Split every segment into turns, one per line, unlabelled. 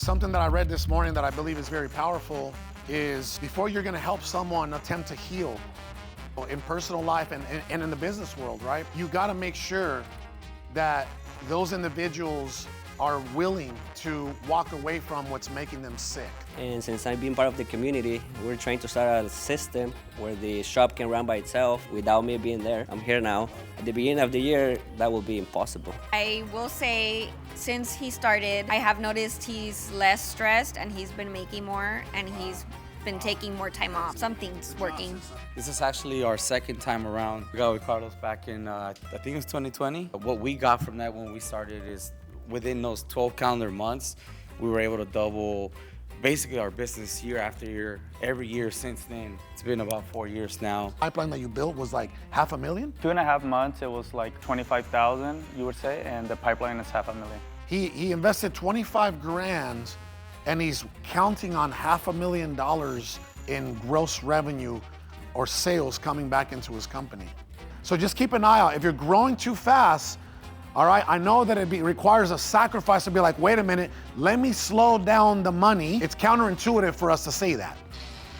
Something that I read this morning that I believe is very powerful is before you're gonna help someone attempt to heal in personal life and in the business world, right? You gotta make sure that those individuals are willing to walk away from what's making them sick.
And since I've been part of the community, we're trying to start a system where the shop can run by itself without me being there. I'm here now. At the beginning of the year, that will be impossible.
I will say, since he started, I have noticed he's less stressed and he's been making more and he's been taking more time off. Something's working.
This is actually our second time around. We got with Carlos back in, I think it was 2020. What we got from that when we started is within those 12 calendar months, we were able to double basically our business year after year, every year since then. It's been about 4 years now.
Pipeline that you built was like $500,000?
2.5 months, it was like 25,000, you would say, and the pipeline is $500,000.
He invested 25 grand and he's counting on $500,000 in gross revenue or sales coming back into his company. So just keep an eye out. If you're growing too fast, all right, I know that it requires a sacrifice to be like, wait a minute, let me slow down the money. It's counterintuitive for us to say that,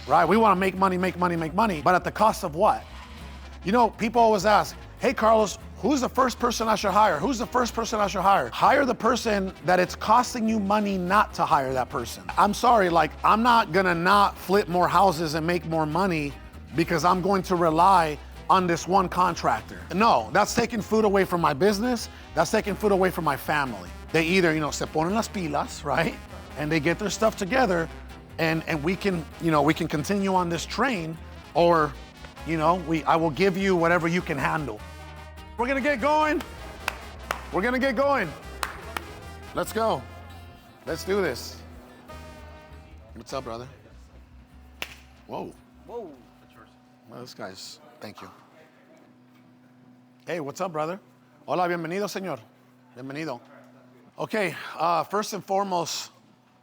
right? We want to make money, but at the cost of what? You know, people always ask, hey, Carlos, who's the first person I should hire? Who's the first person I should hire? Hire the person that it's costing you money not to hire that person. I'm sorry, like, I'm not gonna not flip more houses and make more money because I'm going to rely on this one contractor. No, that's taking food away from my business. That's taking food away from my family. They either, se ponen las pilas, right? And they get their stuff together and we can, we can continue on this train, or, I will give you whatever you can handle. We're gonna get going. We're gonna get going. Let's go. Let's do this. What's up, brother? Whoa.
Whoa.
Well, this guy's, thank you. Hey, what's up, brother? Hola, bienvenido, señor. Bienvenido. Okay, first and foremost,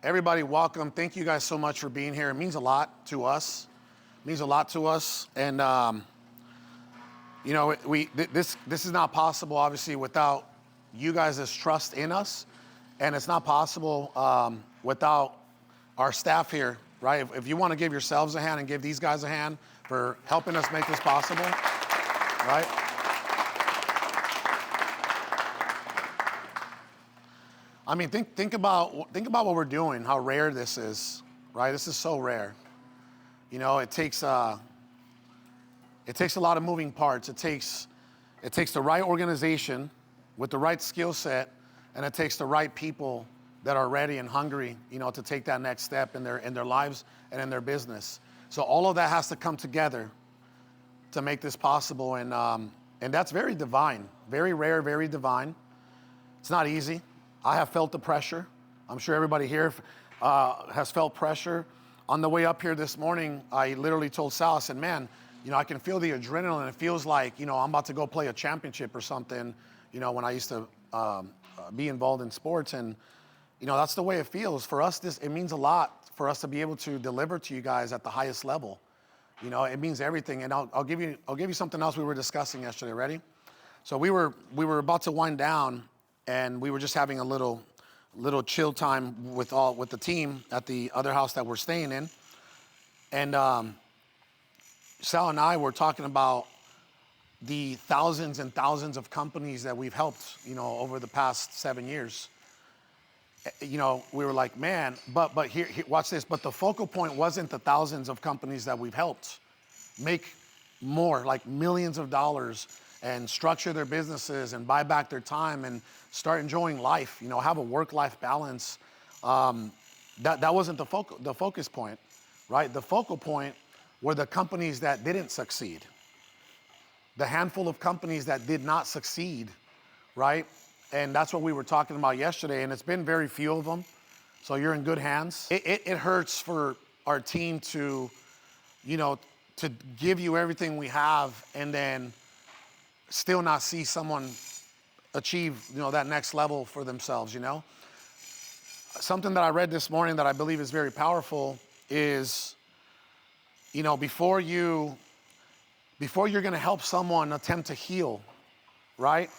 everybody welcome. Thank you guys so much for being here. It means a lot to us. It means a lot to us. And, this is not possible, obviously, without you guys' trust in us. And it's not possible without our staff here, right? If you want to give yourselves a hand and give these guys a hand for helping us make this possible, right? I mean, think about what we're doing, how rare this is, right? This is so rare. It takes a lot of moving parts. It takes the right organization with the right skill set, and it takes the right people that are ready and hungry, to take that next step in their lives and in their business. So all of that has to come together to make this possible, and that's very divine, very rare, very divine. It's not easy. I have felt the pressure. I'm sure everybody here has felt pressure. On the way up here this morning, I literally told Sal, I said, man, I can feel the adrenaline. It feels like, I'm about to go play a championship or something, when I used to be involved in sports. And, that's the way it feels. For us, it means a lot for us to be able to deliver to you guys at the highest level. It means everything. And I'll give you something else we were discussing yesterday. Ready? So we were about to wind down, and we were just having a little chill time with the team at the other house that we're staying in. And Sal and I were talking about the thousands and thousands of companies that we've helped, over the past 7 years. We were like, man, but here, watch this. But the focal point wasn't the thousands of companies that we've helped make more, like millions of dollars, and structure their businesses and buy back their time and start enjoying life, have a work-life balance. That wasn't the focus point, right? The focal point were the companies that didn't succeed. The handful of companies that did not succeed, right? And that's what we were talking about yesterday, and it's been very few of them, so you're in good hands. It hurts for our team to, to give you everything we have and then still not see someone achieve, that next level for themselves, Something that I read this morning that I believe is very powerful is, before you're gonna help someone attempt to heal, right?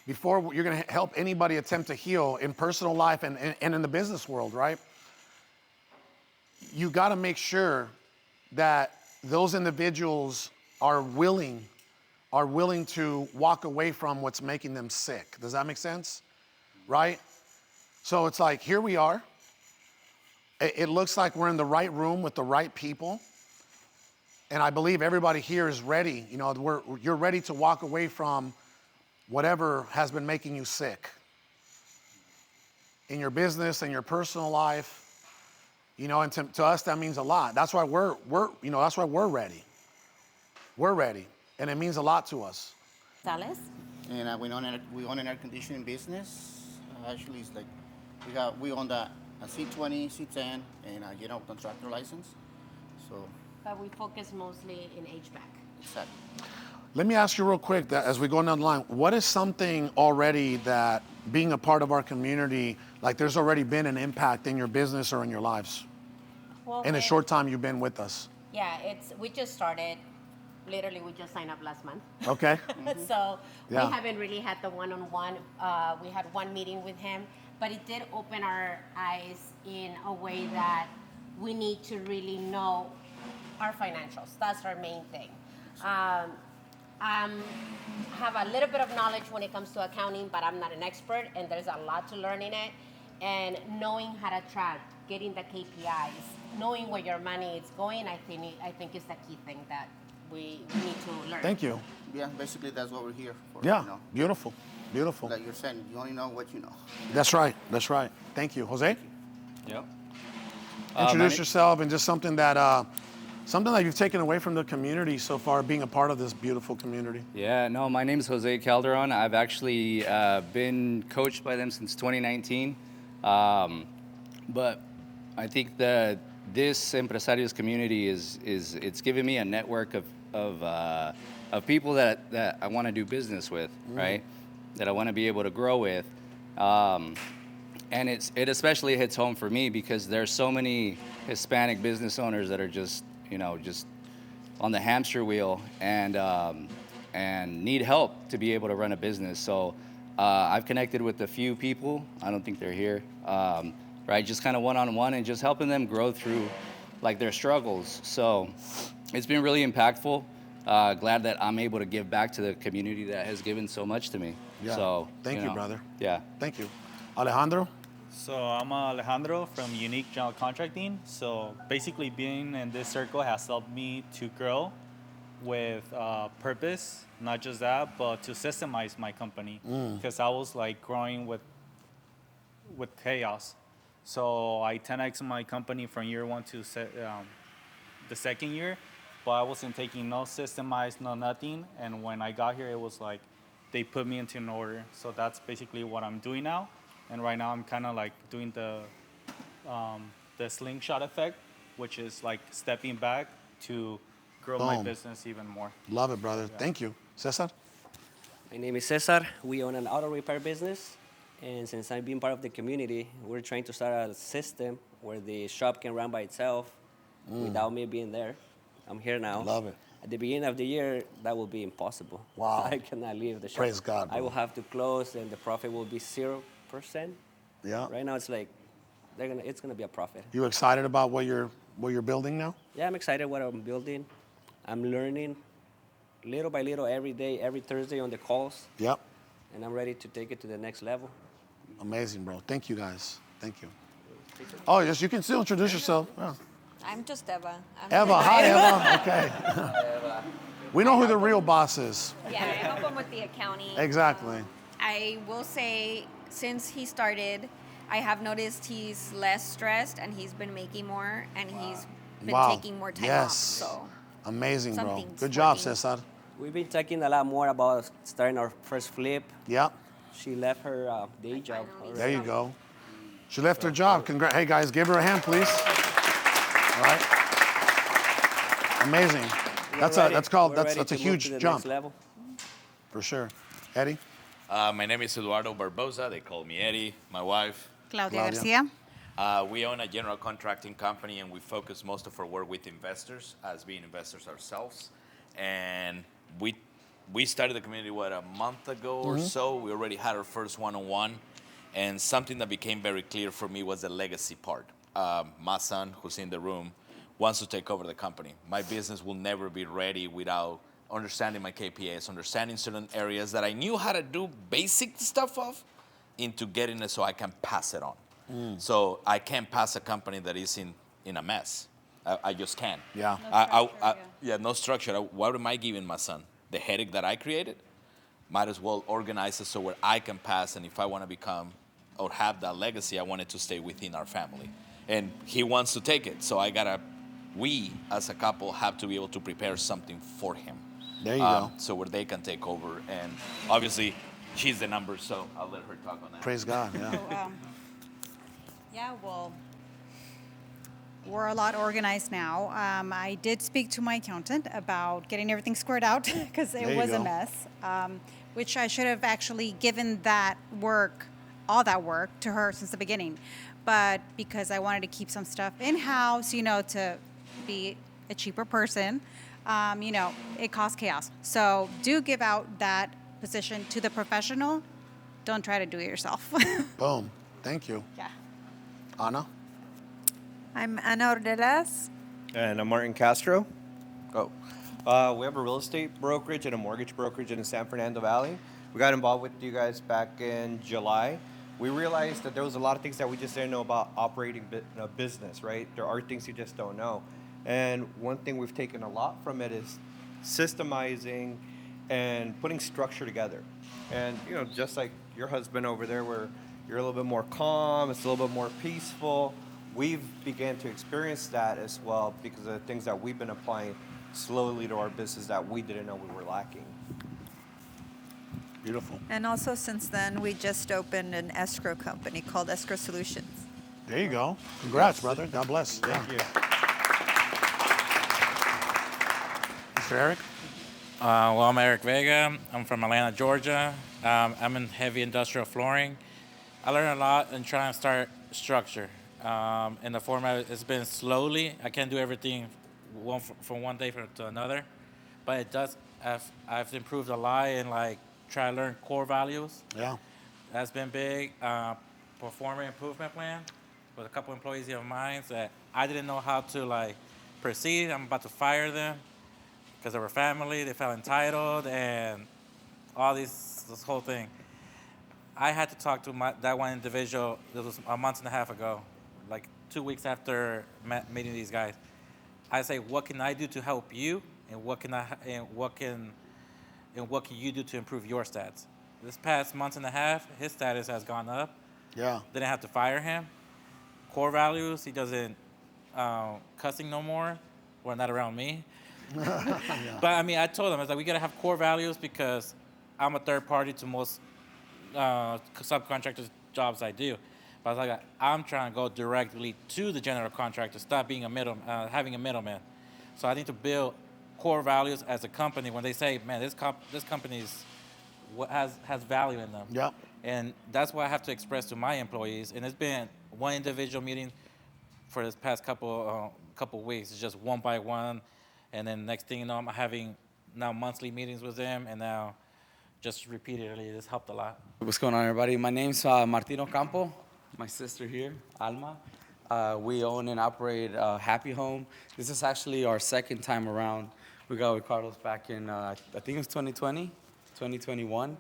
Before you're gonna help anybody attempt to heal in personal life and in the business world, right? you got to make sure that those individuals are willing to walk away from what's making them sick. Does that make sense? Right? So it's like, here we are. It looks like we're in the right room with the right people. And I believe everybody here is ready. You know, you're ready to walk away from whatever has been making you sick in your business, in your personal life. You know, and to us, that means a lot. That's why that's why we're ready. We're ready. And it means a lot to us.
Sales.
And we own an air conditioning business. Actually, it's like we own a C20, C10, and a general contractor license. So.
But we focus mostly in HVAC.
Exactly.
Let me ask you real quick that as we go down the line, what is something already that being a part of our community, like there's already been an impact in your business or in your lives
Well,
in a short time you've been with us?
Yeah, we just started. Literally, we just signed up last month.
Okay.
So
Yeah.
we haven't really had the one-on-one. We had one meeting with him, but it did open our eyes in a way that we need to really know our financials. That's our main thing. I have a little bit of knowledge when it comes to accounting, but I'm not an expert, and there's a lot to learn in it. And knowing how to track, getting the KPIs, knowing where your money is going, I think is the key thing that we need to learn.
Thank you.
Yeah, basically that's what we're here for.
Yeah,
You know?
beautiful, beautiful.
Like you're saying, you only know what you know.
That's right, that's right. Thank you. Jose?
Yep.
Introduce yourself and just something that you've taken away from the community so far, being a part of this beautiful community.
Yeah, no, my name is Jose Calderon. I've actually been coached by them since 2019. But I think that this Empresarios community it's given me a network of people that I want to do business with, right? That I want to be able to grow with. And it especially hits home for me because there's so many Hispanic business owners that are just on the hamster wheel and need help to be able to run a business. So I've connected with a few people. I don't think they're here, right? Just kind of one-on-one and just helping them grow through like their struggles. So it's been really impactful. Glad that I'm able to give back to the community that has given so much to me.
Yeah.
So
Thank you, brother.
Yeah.
Thank you. Alejandro?
So I'm Alejandro from Unique General Contracting. So basically being in this circle has helped me to grow with purpose, not just that, but to systemize my company. Because I was like growing with chaos. So I 10x my company from year one to the second year, but I wasn't taking no systemized, no nothing. And when I got here, it was like they put me into an order. So that's basically what I'm doing now. And right now I'm kind of like doing the slingshot effect, which is like stepping back to grow my
Boom.
business even more.
Love it, brother. Thank you. Cesar?
My name is Cesar. We own an auto repair business. And since I've been part of the community, we're trying to start a system where the shop can run by itself without me being there. I'm here now.
Love it.
At the beginning of the year, that will be impossible.
Wow.
I cannot leave the shop.
Praise God,
I
bro.
will have to close, and the profit will be 0%.
Yeah.
Right now, it's like it's gonna be a profit.
You excited about what you're building now?
Yeah, I'm excited what I'm building. I'm learning little by little every day, every Thursday on the calls,
Yep.
and I'm ready to take it to the next level.
Amazing, bro. Thank you, guys. Thank you. Oh, yes, you can still introduce yourself. Yeah.
I'm just Eva.
Eva, hi, Eva. Okay. We know who the real boss is.
Yeah, I help him with the accounting.
Exactly.
I will say, since he started, I have noticed he's less stressed and he's been making more and he's been taking more time off.
Yes.
So
Amazing, bro.
something's
Good job,
working.
Cesar.
We've been talking a lot more about starting our first flip.
Yep.
She left her day job. already.
There you go. She left her job. Hey, guys, give her a hand, please. All right. Amazing. That's
We're ready
a
to move
huge
to the
jump
next level.
for sure. Eddie?
My name is Eduardo Barbosa. They call me Eddie. My wife.
Claudia
Claudia.
Garcia.
We own a general contracting company, and we focus most of our work with investors, as being investors ourselves. And we started the community, a month ago or so. We already had our first one-on-one. And something that became very clear for me was the legacy part. my son, who's in the room, wants to take over the company. My business will never be ready without understanding my KPIs, understanding certain areas that I knew how to do basic stuff of, into getting it so I can pass it on. So I can't pass a company that is in a mess. I just can't.
Yeah.
No structure. What am I giving my son? The headache that I created? Might as well organize it so where I can pass, and if I want to become or have that legacy, I want it to stay within our family. And he wants to take it, so we as a couple have to be able to prepare something for him.
There you go.
So where they can take over, and obviously she's the number, so I'll let her talk on that.
Praise God. Yeah.
Yeah, well, we're a lot organized now. I did speak to my accountant about getting everything squared out because
There
it
you
was a
go.
mess, which I should have actually given all that work to her since the beginning. But because I wanted to keep some stuff in-house, to be a cheaper person, it caused chaos. So do give out that position to the professional. Don't try to do it yourself.
Boom. Thank you.
Yeah.
Ana?
I'm Ana Ordelas.
And I'm Martin Castro. We have a real estate brokerage and a mortgage brokerage in the San Fernando Valley. We got involved with you guys back in July. We realized that there was a lot of things that we just didn't know about operating a business, right? There are things you just don't know. And one thing we've taken a lot from it is systemizing and putting structure together. And, just like your husband over there, where you're a little bit more calm, it's a little bit more peaceful. We've began to experience that as well because of the things that we've been applying slowly to our business that we didn't know we were lacking.
Beautiful.
And also since then, we just opened an escrow company called Escrow Solutions.
There you go. Congrats, brother. God bless.
Thank you.
Mr. Eric?
Well, I'm Eric Vega. I'm from Atlanta, Georgia. I'm in heavy industrial flooring. I learned a lot in trying to start structure. In the format, it's been slowly. I can't do everything from one day to another, but it does. I've improved a lot in try to learn core values.
Yeah.
That's been big. Performance improvement plan with a couple employees of mine that I didn't know how to proceed. I'm about to fire them because they were family. They felt entitled and all this whole thing. I had to talk to that one individual. This was a month and a half ago, 2 weeks after meeting these guys. I say, what can I do to help you, and what can you do to improve your stats? This past month and a half, his status has gone up.
Yeah.
Didn't have to fire him. Core values, he doesn't cussing no more, or not around me.
Yeah.
But I told him, I was like, we gotta have core values because I'm a third party to most subcontractors' jobs I do. But I was like, I'm trying to go directly to the general contractor, stop being having a middleman. So I need to build core values as a company. When they say, man, this company has value in them.
Yep.
And that's what I have to express to my employees. And it's been one individual meeting for this past couple weeks. It's just one by one. And then next thing you know, I'm having now monthly meetings with them, and now just repeatedly. This helped a lot.
What's going on, everybody? My name's Martin Ocampo. My sister here, Alma. We own and operate Happy Home. This is actually our second time around. We got with Carlos back in, I think it was 2020, 2021.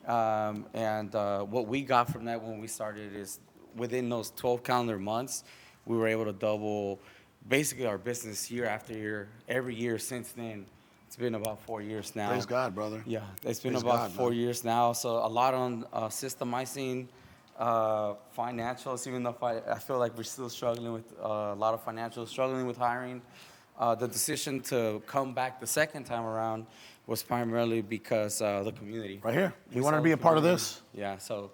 And what we got from that when we started is within those 12 calendar months, we were able to double basically our business year after year, every year since then. It's been about 4 years now.
Praise God, brother.
Yeah, it's been
Praise
about
God,
4
man.
years now. So a lot on systemizing financials, even though I feel like we're still struggling with a lot of financials, struggling with hiring. The decision to come back the second time around was primarily because the community.
Right here. You
We
wanted
saw
to be
the
a part of
community.
this?
Yeah, so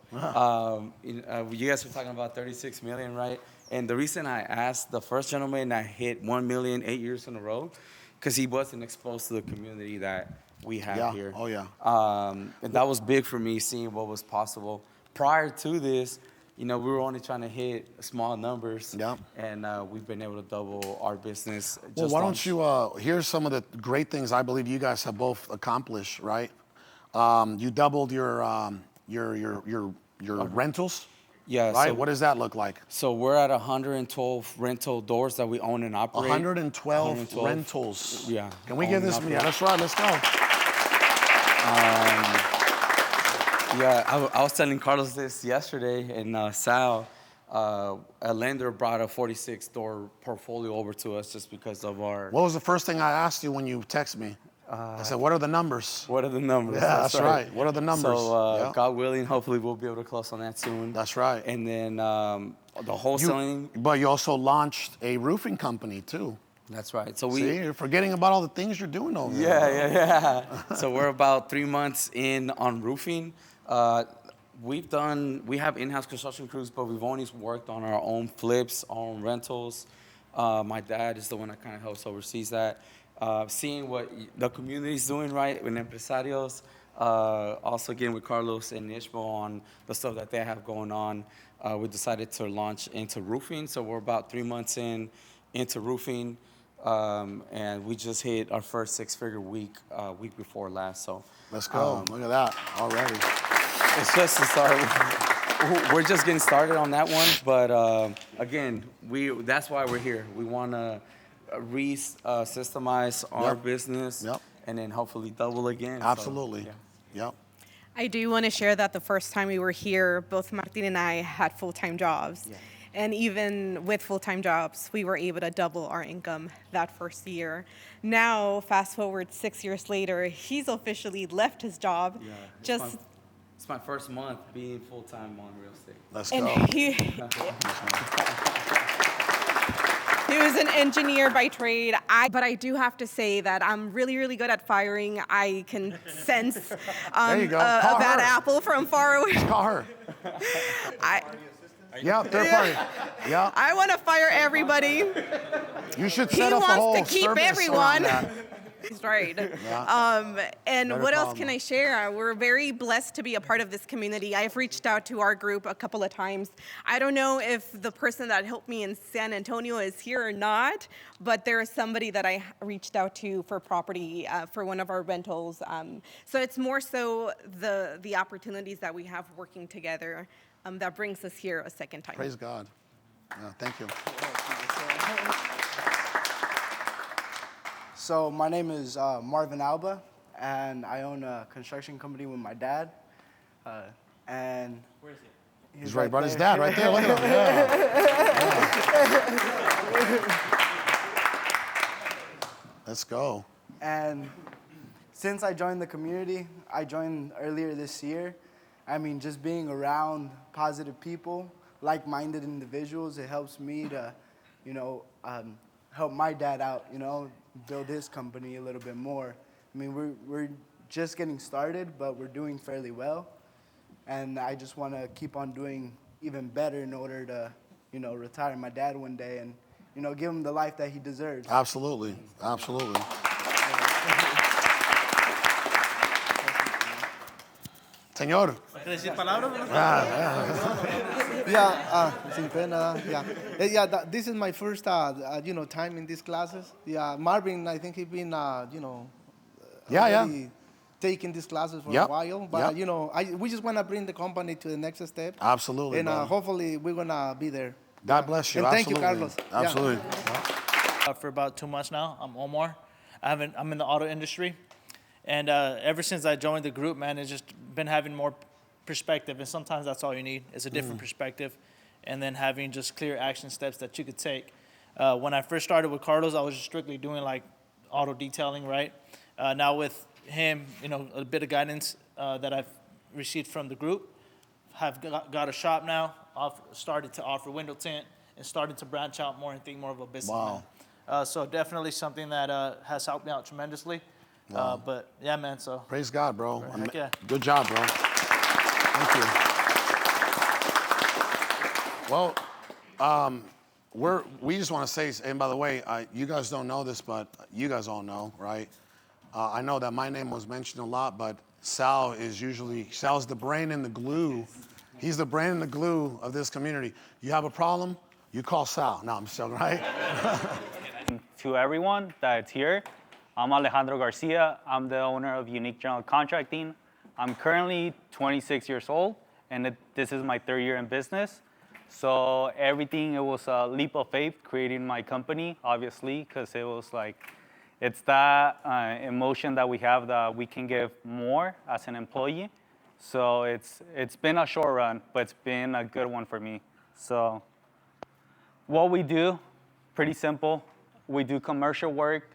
you guys were talking about 36 million, right? And the reason I asked the first gentleman that hit 1 million 8 years in a row, because he wasn't exposed to the community that we have
Yeah.
here.
Oh, yeah.
And that was big for me, seeing what was possible. Prior to this, we were only trying to hit small numbers.
Yeah.
And we've been able to double our business.
Well, why don't you, here's some of the great things I believe you guys have both accomplished, right? You doubled your rentals,
Yeah.
Right?
So,
What does that look like?
so we're at 112 rental doors that we own and operate.
112 rentals.
Yeah.
Can we
own
get
and
this?
operate.
Yeah, that's right. Let's go.
Yeah, I was telling Carlos this yesterday, and Sal, a lender brought a 46-door portfolio over to us just because of our.
What was the first thing I asked you when you texted me? I said, what are the numbers?
What are the numbers?
Yeah, that's right. What are the numbers?
So,
Yeah.
God willing, hopefully we'll be able to close on that soon.
That's right.
And then the wholesaling.
But you also launched a roofing company too.
That's right. So
See, you're forgetting about all the things you're doing over there.
Yeah. So we're about 3 months in on roofing. We have in-house construction crews, but we've always worked on our own flips, our own rentals. My dad is the one that kind of helps oversees that. Seeing what the community's doing right with Empresarios, also getting with Carlos and Ishmael on the stuff that they have going on, we decided to launch into roofing. So we're about 3 months into roofing, and we just hit our first six-figure week before last. So
let's go. Look at that already.
It's just the start. We're just getting started on that one, but again, that's why we're here. We want to systemize our business, and then hopefully double again.
Absolutely.
So, yeah.
Yep.
I do want to share that the first time we were here, both Martin and I had full-time jobs. Yeah. And even with full-time jobs, we were able to double our income that first year. Now, fast forward 6 years later, he's officially left his job.
Yeah, it's my first month being full-time on real estate.
Let's
and
go.
He was an engineer by trade. But I do have to say that I'm really, really good at firing. I can sense a bad apple from far away.
Call her. Yeah, third party. Yeah.
I want to fire everybody.
You should set up a whole
He wants to keep
service
everyone.
around that.
That's right.
Yeah.
And
Better
what else
call
can
them.
I share? We're very blessed to be a part of this community. I've reached out to our group a couple of times. I don't know if the person that helped me in San Antonio is here or not, but there is somebody that I reached out to for property for one of our rentals. So it's more so the opportunities that we have working together that brings us here a second time.
Praise God. Yeah, thank you.
So my name is Marvin Alba, and I own a construction company with my dad. And
where is he? He's right by his dad, right there. Look at him. Yeah. Let's go.
And since I joined the community, I joined earlier this year. I mean, just being around positive people, like-minded individuals, it helps me to, help my dad out, build his company a little bit more. I mean, we're just getting started, but we're doing fairly well. And I just want to keep on doing even better in order to, retire my dad one day and, give him the life that he deserves.
Absolutely. Absolutely. Señor.
Sin pena, this is my first, time in these classes. Yeah, Marvin, I think he's been, taking these classes for a while. But, we just want to bring the company to the next step.
Absolutely.
And hopefully we're going to be there.
God bless you.
And thank you,
Absolutely.
Carlos.
Absolutely.
Yeah. For about 2 months now, I'm Omar. I'm in the auto industry. And ever since I joined the group, man, it's just been having more perspective. And sometimes that's all you need is a different perspective. And then having just clear action steps that you could take. When I first started with Carlos, I was just strictly doing like auto detailing, right? Now with him, a bit of guidance that I've received from the group, have got a shop now, started to offer window tint, and started to branch out more and think more of a business.
Wow.
So definitely something that has helped me out tremendously.
Wow.
But yeah, man, so.
Praise God, bro.
Heck yeah.
Good job, bro. Thank you. Well, we just want to say, and by the way, you guys don't know this, but you guys all know, right? I know that my name was mentioned a lot, but Sal's the brain and the glue. He's the brain and the glue of this community. You have a problem, you call Sal. No, I'm just joking, right?
To everyone that's here, I'm Alejandro Garcia. I'm the owner of Unique General Contracting. I'm currently 26 years old, and this is my 3rd year in business. So everything, it was a leap of faith creating my company, obviously, because it was like, it's that emotion that we have that we can give more as an employee. So it's been a short run, but it's been a good one for me. So what we do, pretty simple. We do commercial work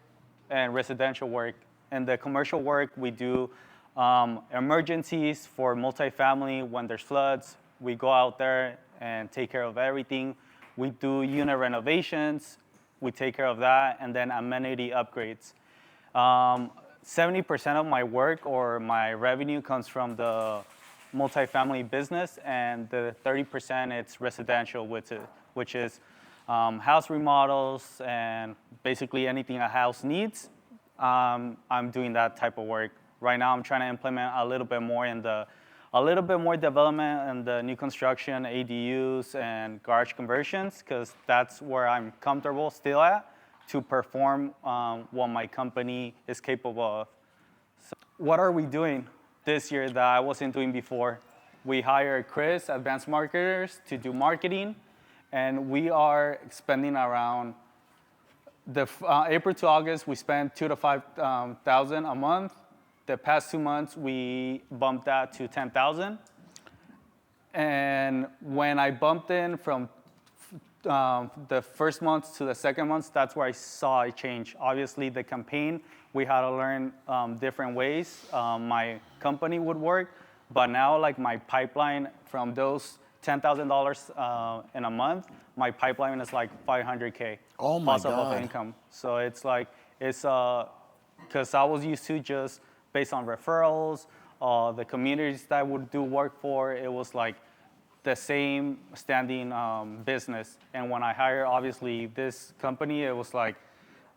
and residential work. And the commercial work, we do emergencies for multifamily when there's floods. We go out there and take care of everything. We do unit renovations. We take care of that, and then amenity upgrades. 70% of my work or my revenue comes from the multifamily business, and the 30% it's residential, which is house remodels and basically anything a house needs. I'm doing that type of work. Right now, I'm trying to implement a little bit more development in the new construction, ADUs and garage conversions, because that's where I'm comfortable still at to perform what my company is capable of. So what are we doing this year that I wasn't doing before? We hired Chris, advanced marketers, to do marketing, and we are spending around April to August, we spent $2,000 to $5,000 a month. The past 2 months, we bumped that to $10,000. And when I bumped in from the first month to the second month, that's where I saw a change. Obviously, the campaign, we had to learn different ways my company would work. But now, like my pipeline from those $10,000 in a month, my pipeline is like $500K.
Oh my
plus
God.
of income. So it's like, because I was used to just based on referrals, the communities that I would do work for, it was like the same standing business. And when I hired, obviously, this company, it was like,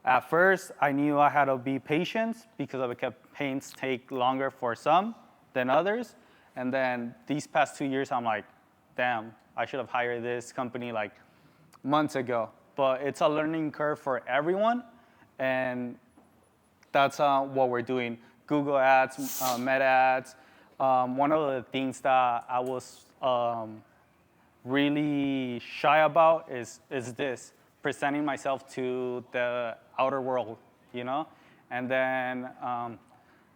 at first, I knew I had to be patient because of the campaigns take longer for some than others. And then these past 2 years, I'm like, damn, I should have hired this company like months ago. But it's a learning curve for everyone. And that's what we're doing. Google ads, Meta ads. One of the things that I was really shy about is this, presenting myself to the outer world, you know? And then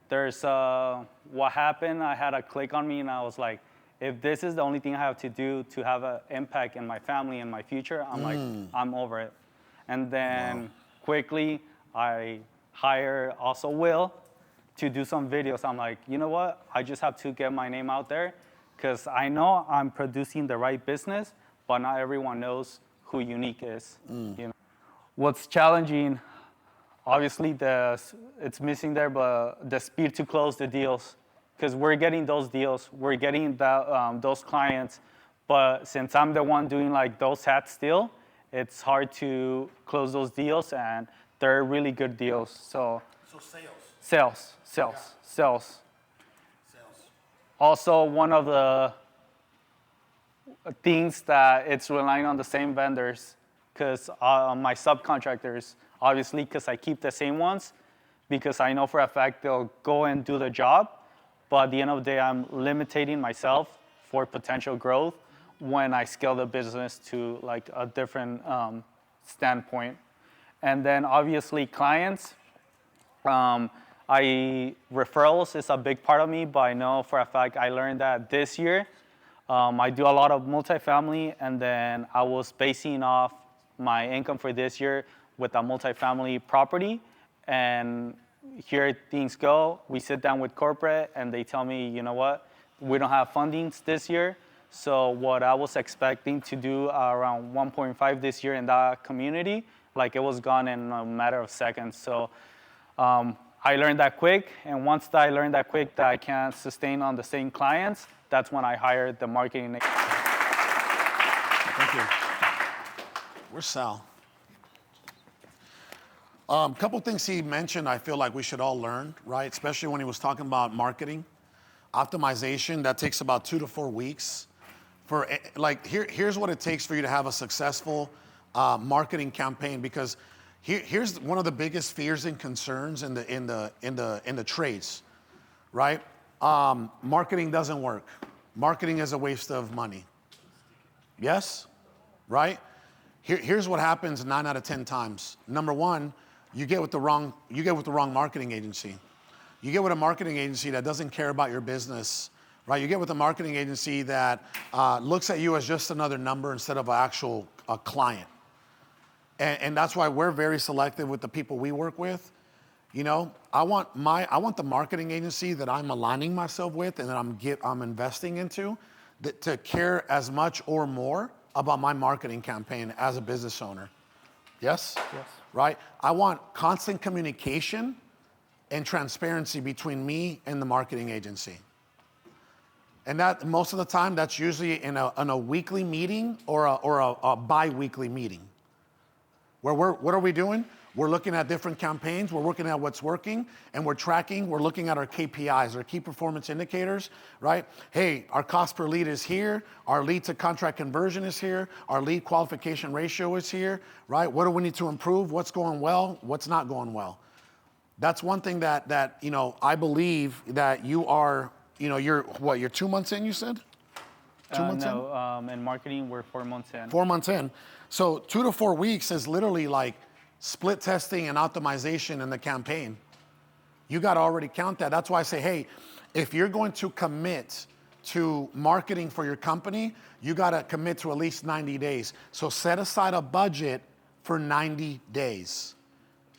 there's what happened, I had a click on me and I was like, if this is the only thing I have to do to have an impact in my family and my future, I'm like, I'm over it. And then quickly, I hire also Will to do some videos. I'm like, you know what? I just have to get my name out there because I know I'm producing the right business, but not everyone knows who Unique is. You know? What's challenging, obviously, it's missing there, but the speed to close the deals. Because we're getting those deals, we're getting those clients, but since I'm the one doing like those hats still, it's hard to close those deals, and they're really good deals. So sales. Also, one of the things that it's relying on the same vendors, because my subcontractors, obviously, because I keep the same ones, because I know for a fact they'll go and do the job. But at the end of the day, I'm limiting myself for potential growth when I scale the business to like a different standpoint. And then obviously clients, referrals is a big part of me, but I know for a fact I learned that this year. I do a lot of multifamily, and then I was basing off my income for this year with a multifamily property. And here things go. We sit down with corporate and they tell me, you know what, we don't have fundings this year. So what I was expecting to do around 1.5 this year in that community, like it was gone in a matter of seconds. So I learned that quick. And once I learned that quick that I can't sustain on the same clients, that's when I hired the marketing.
Thank you. Where's Sal? Couple things he mentioned I feel like we should all learn, right? Especially when he was talking about marketing. Optimization, that takes about 2 to 4 weeks. Here's what it takes for you to have a successful marketing campaign, because here's one of the biggest fears and concerns in the trades, right? Marketing doesn't work. marketing is a waste of money. Yes? Right? Here's what happens 9 out of 10 times. Number one, you get with the wrong marketing agency. You get with a marketing agency that doesn't care about your business, right? You get with a marketing agency that looks at you as just another number instead of an actual client. And that's why we're very selective with the people we work with. You know, I want the marketing agency that I'm aligning myself with and that I'm investing into to care as much or more about my marketing campaign as a business owner. Yes?
Yes.
Right? I want constant communication and transparency between me and the marketing agency. And that most of the time, that's usually in a weekly meeting or a bi-weekly meeting. Where what are we doing? We're looking at different campaigns, we're looking at what's working, and we're looking at our KPIs, our key performance indicators, right? Hey, our cost per lead is here, our lead to contract conversion is here, our lead qualification ratio is here, right? What do we need to improve? What's going well? What's not going well? That's one thing that you know, I believe that you are, you know, you're 2 months in, you said? 2 months in?
No, in marketing, we're 4 months in.
4 months in. So 2 to 4 weeks is literally like split testing and optimization in the campaign. You got to already count that. That's why I say, hey, if you're going to commit to marketing for your company, you got to commit to at least 90 days. So set aside a budget for 90 days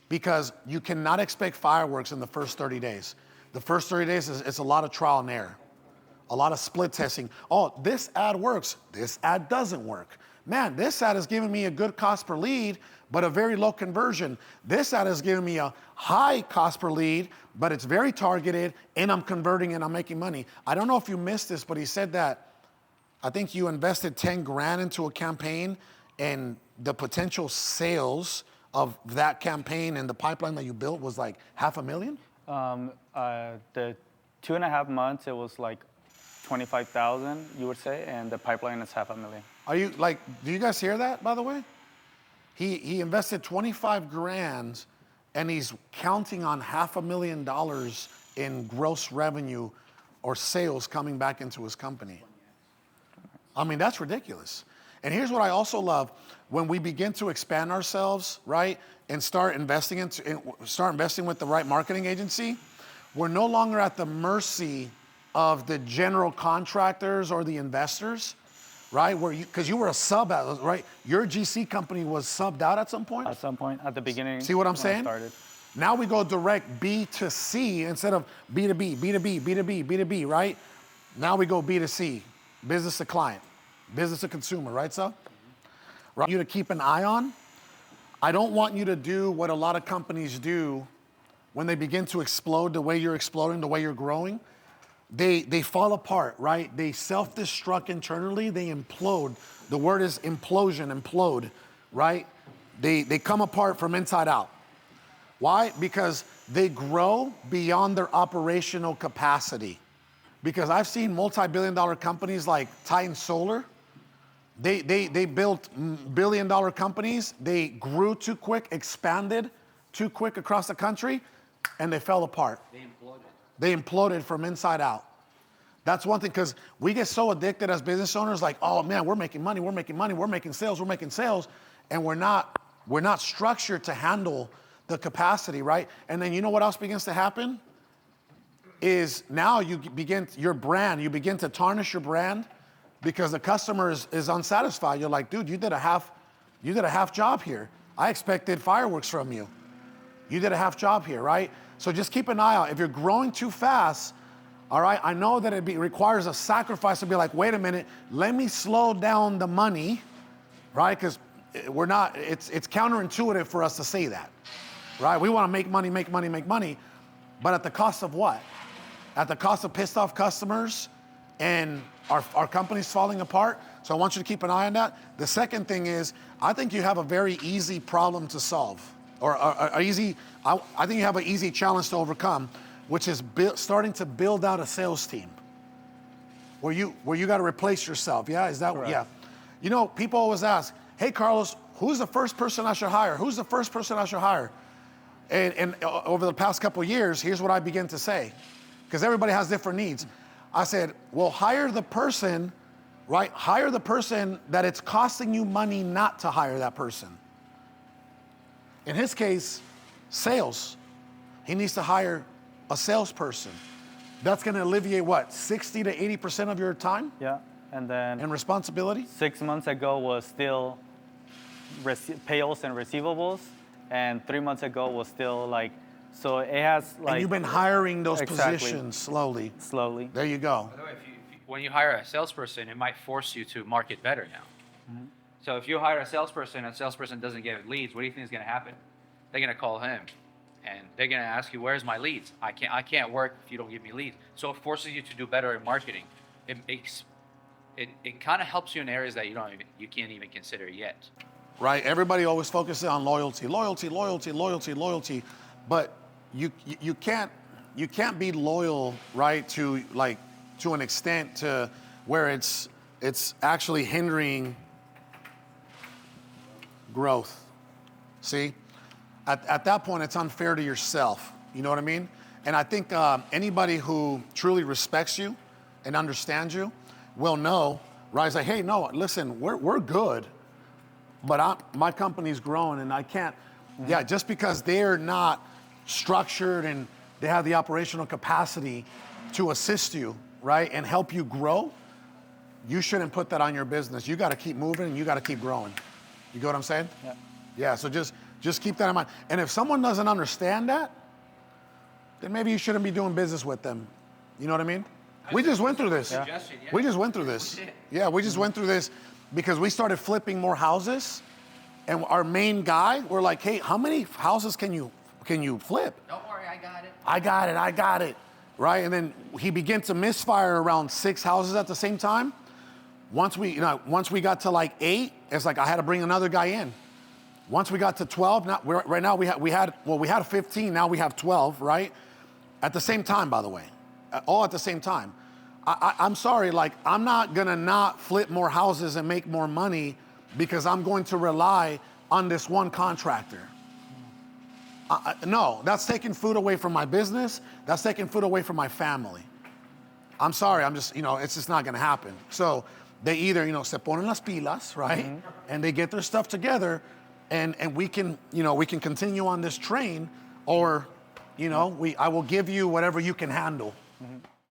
because you cannot expect fireworks in the first 30 days. The first 30 days is a lot of trial and error, a lot of split testing. Oh, this ad works. This ad doesn't work. Man, this ad is giving me a good cost per lead, but a very low conversion. This ad is giving me a high cost per lead, but it's very targeted, and I'm converting and I'm making money. I don't know if you missed this, but he said that I think you invested 10 grand into a campaign, and the potential sales of that campaign and the pipeline that you built was like $500,000?
The 2.5 months, it was like 25,000, you would say, and the pipeline is $500,000.
Are you like, do you guys hear that, by the way? He invested 25 grand and he's counting on $500,000 in gross revenue or sales coming back into his company. I mean, that's ridiculous. And here's what I also love. When we begin to expand ourselves, right, and start investing with the right marketing agency, we're no longer at the mercy of the general contractors or the investors, right? Because you were a sub, right? Your GC company was subbed out at some point?
At some point, at the beginning.
See what I'm saying?
Started.
Now we go direct B to C instead of B to B, B to B, B to B, B to B, right? Now we go B to C, business to client, business to consumer, right, so? Right. You to keep an eye on. I don't want you to do what a lot of companies do when they begin to explode the way you're exploding, the way you're growing. They fall apart, right? They self-destruct internally, they implode. The word is implosion, implode, right? They come apart from inside out. Why? Because they grow beyond their operational capacity. Because I've seen multi-billion-dollar companies like Titan Solar. They built billion-dollar companies. They grew too quick, expanded too quick across the country, and they fell apart. They imploded from inside out. That's one thing, because we get so addicted as business owners, like, oh man, we're making money, we're making money, we're making sales, and we're not structured to handle the capacity, right? And then you know what else begins to happen? Is now you begin to tarnish your brand because the customer is unsatisfied. You're like, dude, you did a half job here. I expected fireworks from you. You did a half job here, right? So just keep an eye out. If you're growing too fast, all right, I know that it requires a sacrifice to be like, wait a minute, let me slow down the money, right? Because it's counterintuitive for us to say that, right? We want to make money, but at the cost of what? At the cost of pissed off customers and our company's falling apart. So I want you to keep an eye on that. The second thing is, I think you have a very easy problem to solve. I think you have an easy challenge to overcome, which is starting to build out a sales team. Where you got to replace yourself, yeah? Is that
Correct.
Yeah? You know, people always ask, hey Carlos, who's the first person I should hire? Who's the first person I should hire? And over the past couple of years, here's what I begin to say, because everybody has different needs. I said, well, hire the person, right? Hire the person that it's costing you money not to hire that person. In his case, sales. He needs to hire a salesperson. That's gonna alleviate what, 60 to 80% of your time?
Yeah, and then
and responsibility?
6 months ago was still payables and receivables, and 3 months ago was still like, so it has like.
And you've been hiring those
Exactly.
positions slowly.
Slowly.
There you go.
By the way, when you hire a salesperson, it might force you to market better now.
Mhm.
So if you hire a salesperson and a salesperson doesn't get leads, what do you think is going to happen? They're going to call him, and they're going to ask you, "Where's my leads? I can't work if you don't give me leads." So it forces you to do better in marketing. It kind of helps you in areas that you can't even consider yet.
Right, everybody always focuses on loyalty, but you can't be loyal, right, to an extent to where it's actually hindering growth. See, at that point, it's unfair to yourself. You know what I mean? And I think anybody who truly respects you and understands you will know, right? It's like, hey, no, listen, we're good, but my company's growing, and I can't. Yeah, just because they're not structured and they have the operational capacity to assist you, right, and help you grow, you shouldn't put that on your business. You got to keep moving and you got to keep growing. You get what I'm saying?
Yeah.
Yeah. So just keep that in mind. And if someone doesn't understand that, then maybe you shouldn't be doing business with them. You know what I mean? We just went through this.
Yeah.
We just went through this. Yeah, we just went through this because we started flipping more houses, and our main guy, we're like, hey, how many houses can you flip?
Don't worry, I got it.
I got it, right? And then he began to misfire around 6 houses at the same time. Once we got to like 8, it's like I had to bring another guy in. Once we got to 12, right now we had 15, now we have 12, right? At the same time, by the way, all at the same time. I'm sorry, like I'm not gonna not flip more houses and make more money because I'm going to rely on this one contractor. No, that's taking food away from my business. That's taking food away from my family. I'm sorry, it's just not gonna happen. So they either, se ponen las pilas, right? Mm-hmm. And they get their stuff together and we can continue on this train, or, I will give you whatever you can handle.
Mm-hmm.